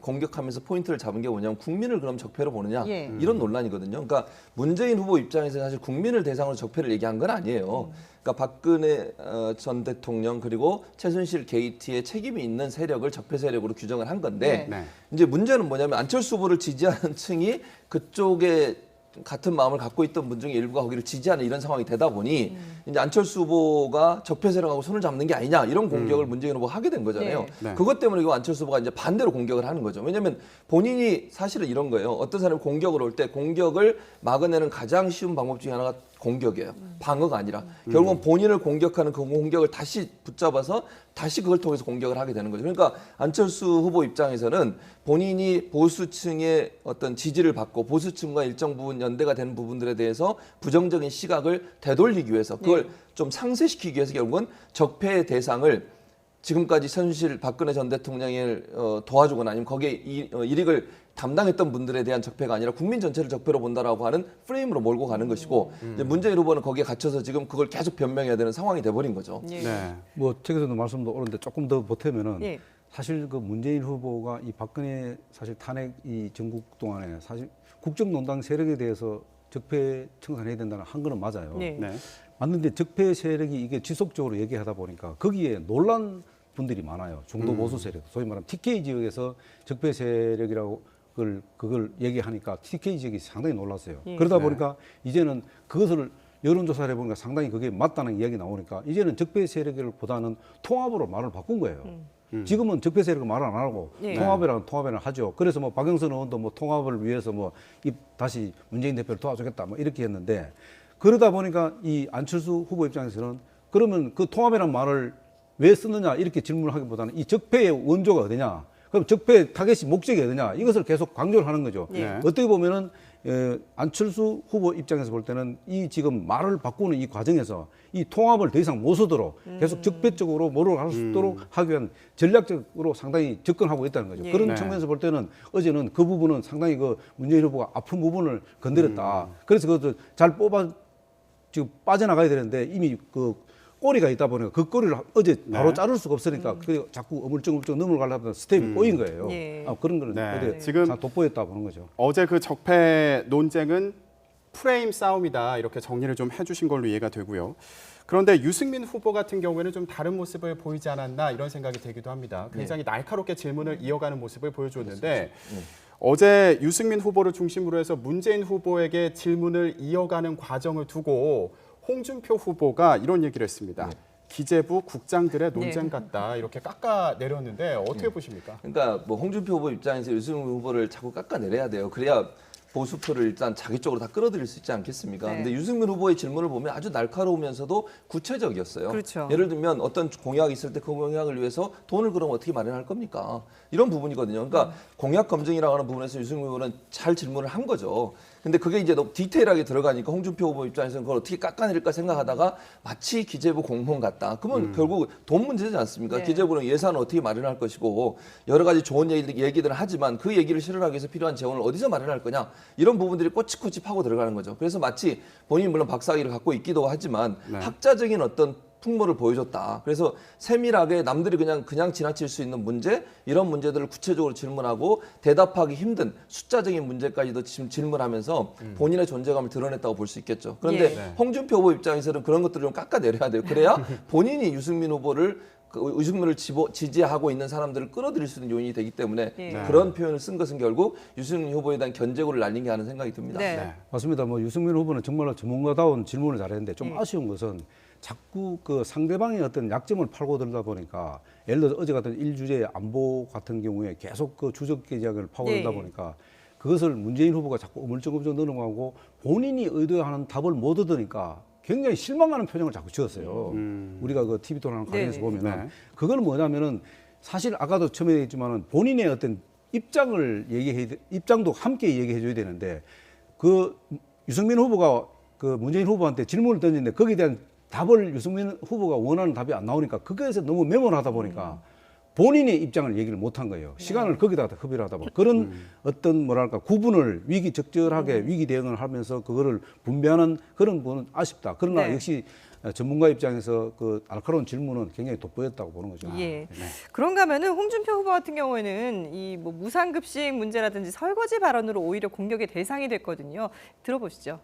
공격하면서 포인트를 잡은 게 뭐냐면 국민을 그럼 적폐로 보느냐 예. 이런 논란이거든요. 그러니까 문재인 후보 입장에서 사실 국민을 대상으로 적폐를 얘기한 건 아니에요. 그러니까 박근혜 전 대통령 그리고 최순실 게이트에 책임이 있는 세력을 적폐 세력으로 규정을 한 건데 네. 네. 이제 문제는 뭐냐면 안철수 후보를 지지하는 층이 그쪽에 같은 마음을 갖고 있던 분 중에 일부가 거기를 지지하는 이런 상황이 되다 보니 이제 안철수 후보가 적폐 세력하고 손을 잡는 게 아니냐 이런 공격을 문재인 후보가 하게 된 거잖아요. 네. 네. 그것 때문에 이거 안철수 후보가 이제 반대로 공격을 하는 거죠. 왜냐하면 본인이 사실은 이런 거예요. 어떤 사람이 공격을 올 때 공격을 막아내는 가장 쉬운 방법 중에 하나가 공격이에요. 방어가 아니라 결국은 본인을 공격하는 그 공격을 다시 붙잡아서 다시 그걸 통해서 공격을 하게 되는 거죠. 그러니까 안철수 후보 입장에서는 본인이 보수층의 어떤 지지를 받고 보수층과 일정 부분 연대가 되는 부분들에 대해서 부정적인 시각을 되돌리기 위해서 그걸 좀 상쇄시키기 위해서 결국은 적폐의 대상을 지금까지 최순실 박근혜 전 대통령을 도와주거나 아니면 거기에 일익을 담당했던 분들에 대한 적폐가 아니라 국민 전체를 적폐로 본다라고 하는 프레임으로 몰고 가는 것이고 이제 문재인 후보는 거기에 갇혀서 지금 그걸 계속 변명해야 되는 상황이 돼버린 거죠. 예. 네. 뭐 책에서도 말씀도 오는데 조금 더 보태면은 예. 사실 그 문재인 후보가 이 박근혜 사실 탄핵 이 전국 동안에 사실 국정농단 세력에 대해서 적폐 청산해야 된다는 한 거는 맞아요. 네. 네. 맞는데 적폐 세력이 이게 지속적으로 얘기하다 보니까 거기에 놀란 분들이 많아요. 중도 보수 세력, 소위 말하면 TK 지역에서 적폐 세력이라고 그걸 얘기하니까 TK 지역이 상당히 놀랐어요. 예. 그러다 네. 보니까 이제는 그것을 여론조사를 해보니까 상당히 그게 맞다는 이야기 나오니까 이제는 적폐 세력보다는 통합으로 말을 바꾼 거예요. 지금은 적폐 세력을 말 안 하고 예. 통합이라는 통합을 하죠. 그래서 뭐 박영선 의원도 뭐 통합을 위해서 뭐 다시 문재인 대표를 도와주겠다 뭐 이렇게 했는데 그러다 보니까 이 안철수 후보 입장에서는 그러면 그 통합이라는 말을 왜 쓰느냐 이렇게 질문을 하기보다는 이 적폐의 원조가 어디냐 그럼 적폐 타겟이 목적이 어디냐 이것을 계속 강조를 하는 거죠. 네. 어떻게 보면은 안철수 후보 입장에서 볼 때는 이 지금 말을 바꾸는 이 과정에서 이 통합을 더 이상 못 쓰도록 계속 적폐적으로 몰아갈 수 있도록 하기 위한 전략적으로 상당히 접근하고 있다는 거죠. 예. 그런 네. 측면에서 볼 때는 어제는 그 부분은 상당히 그 문재인 후보가 아픈 부분을 건드렸다. 그래서 그것도 잘 지금 빠져나가야 되는데 이미 그 꼬리가 있다 보니까 그 꼬리를 어제 바로 자를 수가 없으니까 그래 자꾸 어물쩍어물쩍 넘어가려다 스텝이 꼬인 거예요. 예. 그런 거는 네. 어제 지금 다 돋보였다 보는 거죠. 어제 그 적폐 논쟁은 프레임 싸움이다 이렇게 정리를 좀 해주신 걸로 이해가 되고요. 그런데 유승민 후보 같은 경우에는 좀 다른 모습을 보이지 않았나 이런 생각이 들기도 합니다. 굉장히 날카롭게 질문을 이어가는 모습을 보여줬는데 어제 유승민 후보를 중심으로 해서 문재인 후보에게 질문을 이어가는 과정을 두고 홍준표 후보가 이런 얘기를 했습니다. 네. 기재부 국장들의 논쟁 같다 이렇게 깎아내렸는데 어떻게 보십니까? 그러니까 뭐 홍준표 후보 입장에서 유승민 후보를 자꾸 깎아내려야 돼요. 그래야 보수표를 일단 자기 쪽으로 다 끌어들일 수 있지 않겠습니까? 네. 근데 유승민 후보의 질문을 보면 아주 날카로우면서도 구체적이었어요. 그렇죠. 예를 들면 어떤 공약이 있을 때 그 공약을 위해서 돈을 그럼 어떻게 마련할 겁니까? 이런 부분이거든요. 그러니까 공약 검증이라고 하는 부분에서 유승민 후보는 잘 질문을 한 거죠. 근데 그게 이제 너무 디테일하게 들어가니까 홍준표 후보 입장에서는 그걸 어떻게 깎아내릴까 생각하다가 마치 기재부 공무원 같다. 그러면 결국 돈 문제지 않습니까? 네. 기재부는 예산을 어떻게 마련할 것이고 여러 가지 좋은 얘기들을 하지만 그 얘기를 실현하기 위해서 필요한 재원을 어디서 마련할 거냐 이런 부분들이 꼬치꼬치 파고 들어가는 거죠. 그래서 마치 본인이 물론 박사학위를 갖고 있기도 하지만 네. 학자적인 어떤 풍모를 보여줬다. 그래서 세밀하게 남들이 그냥 지나칠 수 있는 문제 이런 문제들을 구체적으로 질문하고 대답하기 힘든 숫자적인 문제까지도 질문하면서 본인의 존재감을 드러냈다고 볼 수 있겠죠. 그런데 예. 홍준표 후보 입장에서는 그런 것들을 좀 깎아내려야 돼요. 그래야 본인이 유승민 후보를 유승민을 지지하고 있는 사람들을 끌어들일 수 있는 요인이 되기 때문에 예. 그런 표현을 쓴 것은 결국 유승민 후보에 대한 견제구를 날린 게 하는 생각이 듭니다. 네. 맞습니다. 뭐 유승민 후보는 정말로 전문가다운 질문을 잘했는데 좀 아쉬운 것은 자꾸 그 상대방의 어떤 약점을 팔고 들다 보니까 예를 들어서 어제 같은 일주제 안보 같은 경우에 계속 그 주적 이야기를 파고들다 네. 보니까 그것을 문재인 후보가 자꾸 어물쩍어물쩍 넘어가고 본인이 의도하는 답을 못 얻으니까 굉장히 실망하는 표정을 자꾸 지었어요. 우리가 그 TV 토론하는 과정에서 네. 보면은 네. 그거는 뭐냐면은 사실 아까도 처음에 얘기했지만은 본인의 어떤 입장도 함께 얘기해 줘야 되는데 그 유승민 후보가 그 문재인 후보한테 질문을 던지는데 거기에 대한 답을 유승민 후보가 원하는 답이 안 나오니까 그거에서 너무 매몰하다 보니까 본인의 입장을 얘기를 못한 거예요. 시간을 거기다가 허비를 하다 보니까 그런 어떤 뭐랄까 구분을 적절하게 위기 대응을 하면서 그거를 분배하는 그런 부분은 아쉽다. 그러나 네. 역시 전문가 입장에서 그 날카로운 질문은 굉장히 돋보였다고 보는 거죠. 예. 그런가 하면은 홍준표 후보 같은 경우에는 이 뭐 무상급식 문제라든지 설거지 발언으로 오히려 공격의 대상이 됐거든요. 들어보시죠.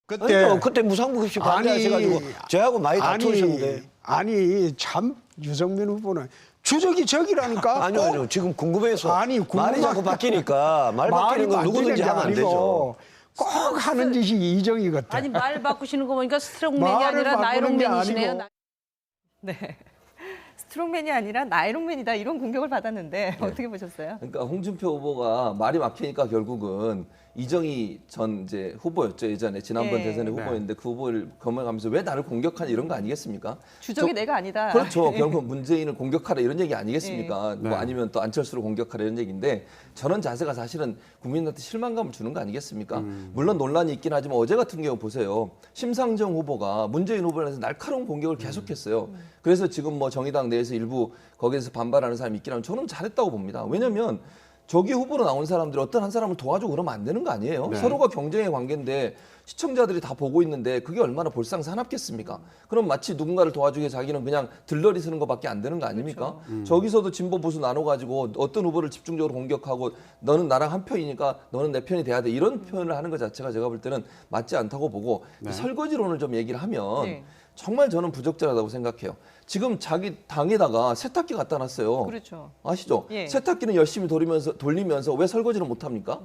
그때 무상급식 반대하셔가지고 저하고 많이 다투셨는데. 아니 참 유승민 후보는 주적이 적이라니까. 아니요. 지금 궁금해서. 아니, 말이 자꾸 바뀌니까 말 바뀌는 건 누구든지 하면 안 되죠. 꼭 하는 짓이 이정이 같아. 아니 말 바꾸시는 거 보니까 스트롱맨이 말을 아니라 바꾸는 게 나이롱맨이시네요. 아니고. 네. 스트롱맨이 아니라 나이롱맨이다 이런 공격을 받았는데 어떻게 보셨어요? 그러니까 홍준표 후보가 말이 막히니까 결국은 이정희 전 이제 후보였죠. 예전에 지난번 예. 대선의 후보였는데 그 후보를 검증하면서 왜 나를 공격하냐 이런 거 아니겠습니까? 주적이 내가 아니다. 그렇죠. 결국 문재인을 공격하라 이런 얘기 아니겠습니까? 네. 뭐 아니면 또 안철수를 공격하라 이런 얘기인데 저런 자세가 사실은 국민한테 실망감을 주는 거 아니겠습니까? 물론 논란이 있긴 하지만 어제 같은 경우 보세요. 심상정 후보가 문재인 후보에 대해서 날카로운 공격을 계속했어요. 그래서 지금 뭐 정의당 내에서 일부 거기에서 반발하는 사람이 있긴 하면 저는 잘했다고 봅니다. 왜냐하면 저기 후보로 나온 사람들이 어떤 한 사람을 도와주고 그러면 안 되는 거 아니에요? 네. 서로가 경쟁의 관계인데 시청자들이 다 보고 있는데 그게 얼마나 볼상사납겠습니까? 그럼 마치 누군가를 도와주기 위해 자기는 그냥 들러리 쓰는 것밖에 안 되는 거 아닙니까? 저기서도 진보 보수 나눠가지고 어떤 후보를 집중적으로 공격하고 너는 나랑 한 편이니까 너는 내 편이 돼야 돼 이런 표현을 하는 것 자체가 제가 볼 때는 맞지 않다고 보고 이 설거지론을 좀 얘기를 하면 네. 정말 저는 부적절하다고 생각해요. 지금 자기 당에다가 세탁기 갖다 놨어요. 그렇죠. 아시죠? 예. 세탁기는 열심히 돌리면서 왜 설거지를 못 합니까?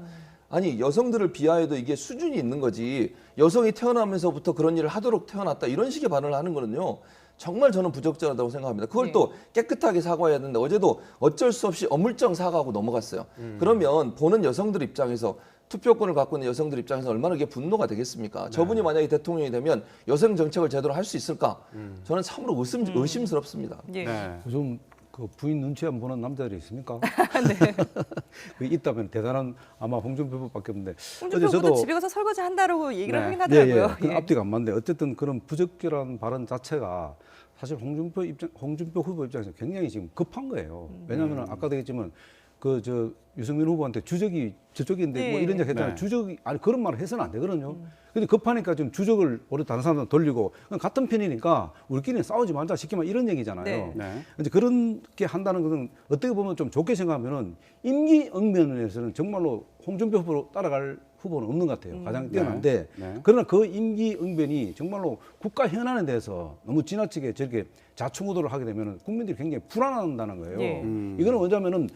아니 여성들을 비하해도 이게 수준이 있는 거지. 여성이 태어나면서부터 그런 일을 하도록 태어났다 이런 식의 발언을 하는 거는요. 정말 저는 부적절하다고 생각합니다. 그걸 예. 또 깨끗하게 사과해야 되는데 어제도 어쩔 수 없이 어물쩡 사과하고 넘어갔어요. 그러면 보는 여성들 입장에서 투표권을 갖고 있는 여성들 입장에서 얼마나 이게 분노가 되겠습니까? 저분이 만약에 대통령이 되면 여성 정책을 제대로 할 수 있을까? 저는 참으로 의심스럽습니다. 예. 네. 요즘 그 부인 눈치 안 보는 남자들이 있습니까? 네. 그 있다면 대단한 아마 홍준표 후보밖에 없는데 홍준표 후보도 집에 가서 설거지 한다고 얘기를 하긴 하더라고요. 그 앞뒤가 안 맞는데 어쨌든 그런 부적절한 발언 자체가 사실 홍준표 후보 입장에서 굉장히 지금 급한 거예요. 왜냐하면 아까도 얘기했지만 그 저 유승민 후보한테 주적이 저쪽인데 뭐 네. 이런 얘기 했잖아요. 네. 주적이 아니 그런 말을 해서는 안 되거든요. 근데 급하니까 지금 주적을 오히려 다른 사람한테 돌리고 그냥 같은 편이니까 우리끼리 싸우지 말자 시키면 이런 얘기잖아요. 네. 네. 이제 그렇게 한다는 것은 어떻게 보면 좀 좋게 생각하면은 임기응변에서는 정말로 홍준표 후보로 따라갈 후보는 없는 것 같아요. 가장 뛰어난데 네. 그러나 그 임기응변이 정말로 국가 현안에 대해서 너무 지나치게 저렇게 자충우돌을 하게 되면 국민들이 굉장히 불안한다는 거예요. 예. 이거는 뭐냐면은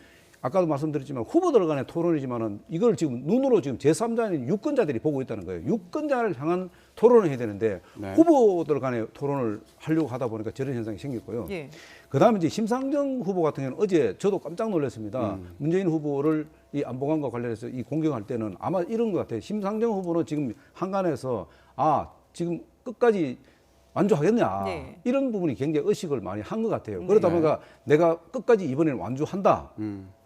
아까도 말씀드렸지만 후보들 간의 토론이지만은 이걸 지금 눈으로 지금 제3자인 유권자들이 보고 있다는 거예요. 유권자를 향한 토론을 해야 되는데 네. 후보들 간의 토론을 하려고 하다 보니까 저런 현상이 생겼고요. 예. 그다음에 이제 심상정 후보 같은 경우는 어제 저도 깜짝 놀랐습니다. 문재인 후보를 이 안보관과 관련해서 이 공격할 때는 아마 이런 것 같아요. 심상정 후보는 지금 한간에서 지금 끝까지 완주하겠냐 네. 이런 부분이 굉장히 의식을 많이 한 것 같아요. 그러다 보니까 내가 끝까지 이번에는 완주한다.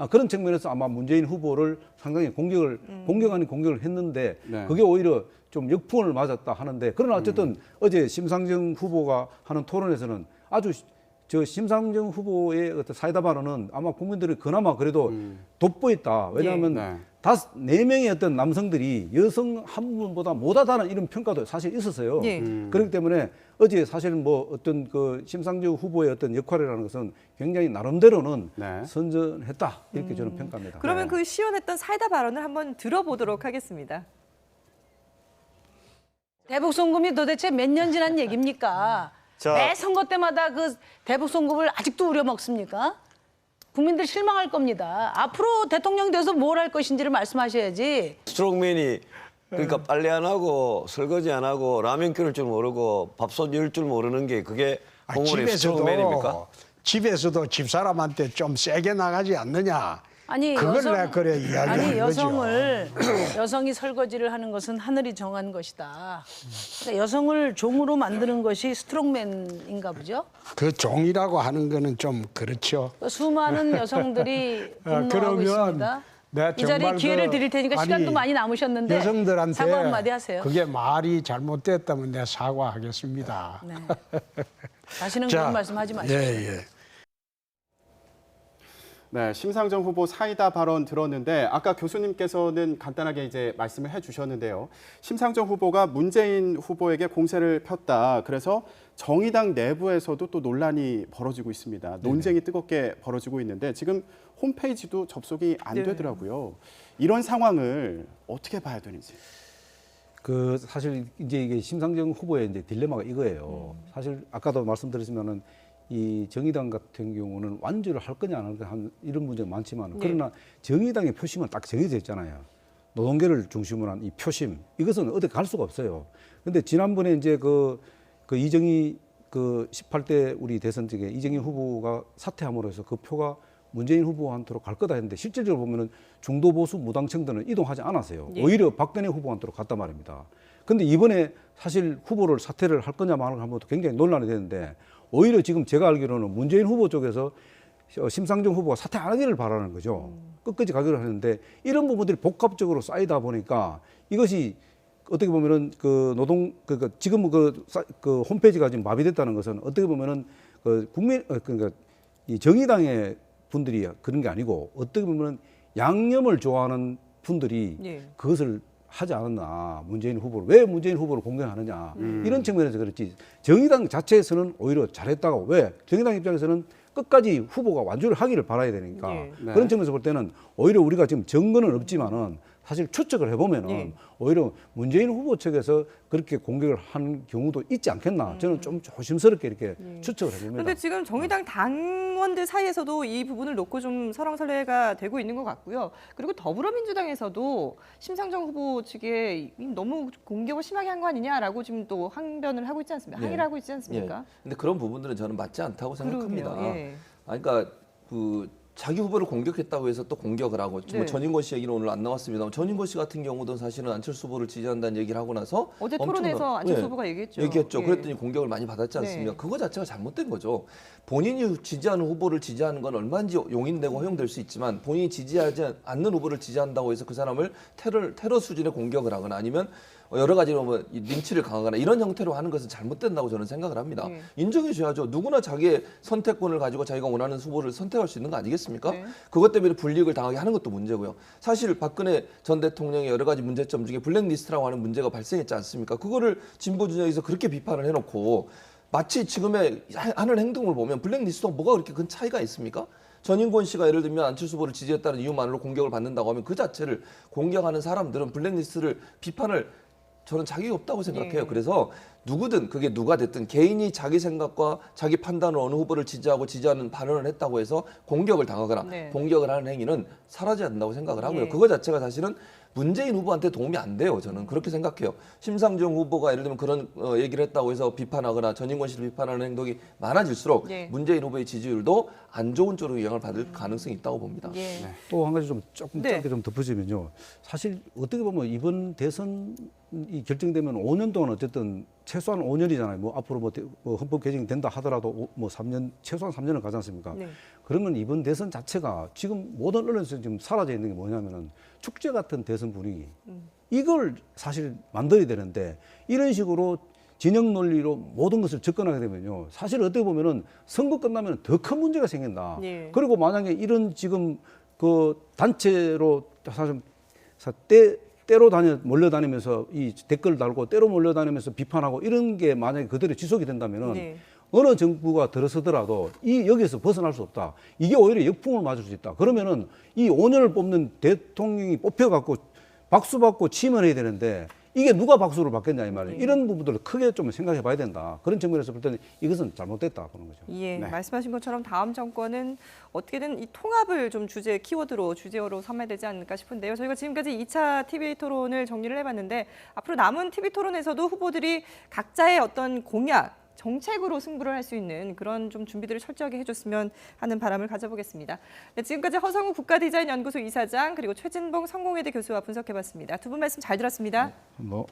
그런 측면에서 아마 문재인 후보를 상당히 공격 아닌 공격을 했는데 네. 그게 오히려 좀 역풍을 맞았다 하는데 그러나 어쨌든 어제 심상정 후보가 하는 토론에서는 아주 저 심상정 후보의 어떤 사이다 발언은 아마 국민들이 그나마 그래도 돋보였다. 왜냐하면 네. 4명의 어떤 남성들이 여성 한 분보다 못하다는 이런 평가도 사실 있었어요. 예. 그렇기 때문에 어제 사실은 뭐 어떤 그 심상정 후보의 어떤 역할이라는 것은 굉장히 나름대로는 네. 선전했다. 이렇게 저는 평가합니다. 그러면 그 시연했던 사이다 발언을 한번 들어보도록 하겠습니다. 대북 송금이 도대체 몇 년 지난 얘기입니까? 자. 매 선거 때마다 그 대북 송금을 아직도 우려먹습니까? 국민들 실망할 겁니다. 앞으로 대통령 돼서 뭘 할 것인지를 말씀하셔야지. 스트롱맨이 그러니까 빨래 안 하고 설거지 안 하고 라면 끓일 줄 모르고 밥솥 열 줄 모르는 게 그게 공무원의 스트롱맨입니까? 집에서도 집사람한테 좀 세게 나가지 않느냐. 아니 그걸 내가 그래 이야기하는 아니 거죠. 여성이 설거지를 하는 것은 하늘이 정한 것이다. 그러니까 여성을 종으로 만드는 것이 스트롱맨인가 보죠. 그 종이라고 하는 거는 좀 그렇죠. 수많은 여성들이 분노하고 그러면 있습니다. 내가 이 자리에 정말 기회를 드릴 테니까 시간도 많이 남으셨는데 여성들한테 사과 한마디 하세요. 그게 말이 잘못됐다면 내가 사과하겠습니다. 네. 다시는 자, 그런 말씀하지 마시고. 예. 네, 심상정 후보 사이다 발언 들었는데 아까 교수님께서는 간단하게 이제 말씀을 해주셨는데요. 심상정 후보가 문재인 후보에게 공세를 폈다. 그래서 정의당 내부에서도 또 논란이 벌어지고 있습니다. 논쟁이 뜨겁게 벌어지고 있는데 지금 홈페이지도 접속이 안 네. 되더라고요. 이런 상황을 어떻게 봐야 되는지. 그 사실 이제 이게 심상정 후보의 이제 딜레마가 이거예요. 사실 아까도 말씀드렸지만은 이 정의당 같은 경우는 완주를 할 거냐 안 할 거냐 이런 문제가 많지만 그러나 정의당의 표심은 딱 정해져 있잖아요. 노동계를 중심으로 한 이 표심 이것은 어디 갈 수가 없어요. 근데 지난번에 이제 그 이정희 그 18대 우리 대선 쪽에 이정희 후보가 사퇴함으로 해서 그 표가 문재인 후보한테로 갈 거다 했는데 실질적으로 보면은 중도 보수 무당층들은 이동하지 않았어요. 예. 오히려 박근혜 후보한테로 갔단 말입니다. 근데 이번에 사실 후보를 사퇴를 할 거냐 마는 한 번도 굉장히 논란이 되는데 오히려 지금 제가 알기로는 문재인 후보 쪽에서 심상정 후보가 사퇴 안 하기를 바라는 거죠. 끝까지 가기로 하는데 이런 부분들이 복합적으로 쌓이다 보니까 이것이 어떻게 보면은 그 노동 지금 그 홈페이지가 지금 마비됐다는 것은 어떻게 보면은 그 그러니까 이 정의당의 분들이 그런 게 아니고 어떻게 보면은 양념을 좋아하는 분들이 예. 그것을 하지 않았나 문재인 후보를 왜 문재인 후보를 공격하느냐 이런 측면에서 그렇지 정의당 자체에서는 오히려 잘했다고 왜 정의당 입장에서는 끝까지 후보가 완주를 하기를 바라야 되니까 예. 네. 그런 측면에서 볼 때는 오히려 우리가 지금 증거는 없지만은 사실 추측을 해보면은 예. 오히려 문재인 후보 측에서 그렇게 공격을 한 경우도 있지 않겠나 저는 좀 조심스럽게 이렇게 추측을 해봅니다. 그런데 지금 정의당 당원들 사이에서도 이 부분을 놓고 좀 설왕설래가 되고 있는 것 같고요. 그리고 더불어민주당에서도 심상정 후보 측에 너무 공격을 심하게 한 거 아니냐라고 지금 또 항변을 하고 있지 않습니까? 항의를 하고 있지 않습니까? 근데 그런 부분들은 저는 맞지 않다고 생각합니다. 그러게요. 예. 그러니까 그 자기 후보를 공격했다고 해서 또 공격을 하고 네. 뭐 전인권 씨 얘기는 오늘 안 나왔습니다. 전인권 씨 같은 경우도 사실은 안철수 후보를 지지한다는 얘기를 하고 나서 어제 엄청난- 토론에서 안철수 예, 후보가 얘기했죠. 얘기했죠. 예. 그랬더니 공격을 많이 받았지 않습니까? 네. 그거 자체가 잘못된 거죠. 본인이 지지하는 후보를 지지하는 건 얼마든지 용인되고 허용될 수 있지만 본인이 지지하지 않는 후보를 지지한다고 해서 그 사람을 테러 수준의 공격을 하거나 아니면 여러 가지로 뭐 린치를 강하거나 이런 형태로 하는 것은 잘못된다고 저는 생각을 합니다. 네. 인정해 줘야죠. 누구나 자기의 선택권을 가지고 자기가 원하는 후보를 선택할 수 있는 거 아니겠습니까? 네. 그것 때문에 불이익을 당하게 하는 것도 문제고요. 사실 박근혜 전 대통령의 여러 가지 문제점 중에 블랙리스트라고 하는 문제가 발생했지 않습니까? 그거를 진보 진영에서 그렇게 비판을 해놓고 마치 지금의 하는 행동을 보면 블랙리스트와 뭐가 그렇게 큰 차이가 있습니까? 전인권 씨가 예를 들면 안철수 후보를 지지했다는 이유만으로 공격을 받는다고 하면 그 자체를 공격하는 사람들은 블랙리스트를 비판을 저는 자격이 없다고 생각해요. 네. 그래서 누구든 그게 누가 됐든 개인이 자기 생각과 자기 판단으로 어느 후보를 지지하고 지지하는 발언을 했다고 해서 공격을 당하거나 네. 공격을 하는 행위는 사라져야 된다고 생각을 하고요. 예. 그거 자체가 사실은 문재인 후보한테 도움이 안 돼요. 저는 그렇게 생각해요. 심상정 후보가 예를 들면 그런 얘기를 했다고 해서 비판하거나 전인권 씨를 비판하는 행동이 많아질수록 예. 문재인 후보의 지지율도 안 좋은 쪽으로 영향을 받을 가능성이 있다고 봅니다. 예. 또 한 가지 좀 조금 네. 짧게 좀 덧붙이면요. 사실 어떻게 보면 이번 대선이 결정되면 5년 동안 어쨌든 최소한 5년이잖아요. 뭐 앞으로 뭐 헌법 개정이 된다 하더라도 뭐 3년 최소한 3년을 가지 않습니까? 네. 그러면 이번 대선 자체가 지금 모든 언론에서 지금 사라져 있는 게 뭐냐면은 축제 같은 대선 분위기. 이걸 사실 만들어야 되는데 이런 식으로 진영 논리로 모든 것을 접근하게 되면요. 사실 어떻게 보면은 선거 끝나면 더 큰 문제가 생긴다. 예. 그리고 만약에 이런 지금 그 단체로 사실 때로 몰려다니면서 이 댓글 달고 때로 몰려다니면서 비판하고 이런 게 만약에 그대로 지속이 된다면은 네. 어느 정부가 들어서더라도 여기서 벗어날 수 없다. 이게 오히려 역풍을 맞을 수 있다. 그러면은 이 5년을 뽑는 대통령이 뽑혀갖고 박수 받고 취임을 해야 되는데 이게 누가 박수를 받겠냐 이 말이에요. 이런 부분들을 크게 좀 생각해 봐야 된다. 그런 측면에서 볼 때는 이것은 잘못됐다 보는 거죠. 예, 네. 말씀하신 것처럼 다음 정권은 어떻게든 이 통합을 좀 주제어로 삼아야 되지 않을까 싶은데요. 저희가 지금까지 2차 TV 토론을 정리를 해봤는데 앞으로 남은 TV 토론에서도 후보들이 각자의 어떤 공약, 정책으로 승부를 할 수 있는 그런 좀 준비들을 철저하게 해줬으면 하는 바람을 가져보겠습니다. 네, 지금까지 허성우 국가디자인연구소 이사장 그리고 최진봉 성공회대 교수와 분석해봤습니다. 두 분 말씀 잘 들었습니다. 뭐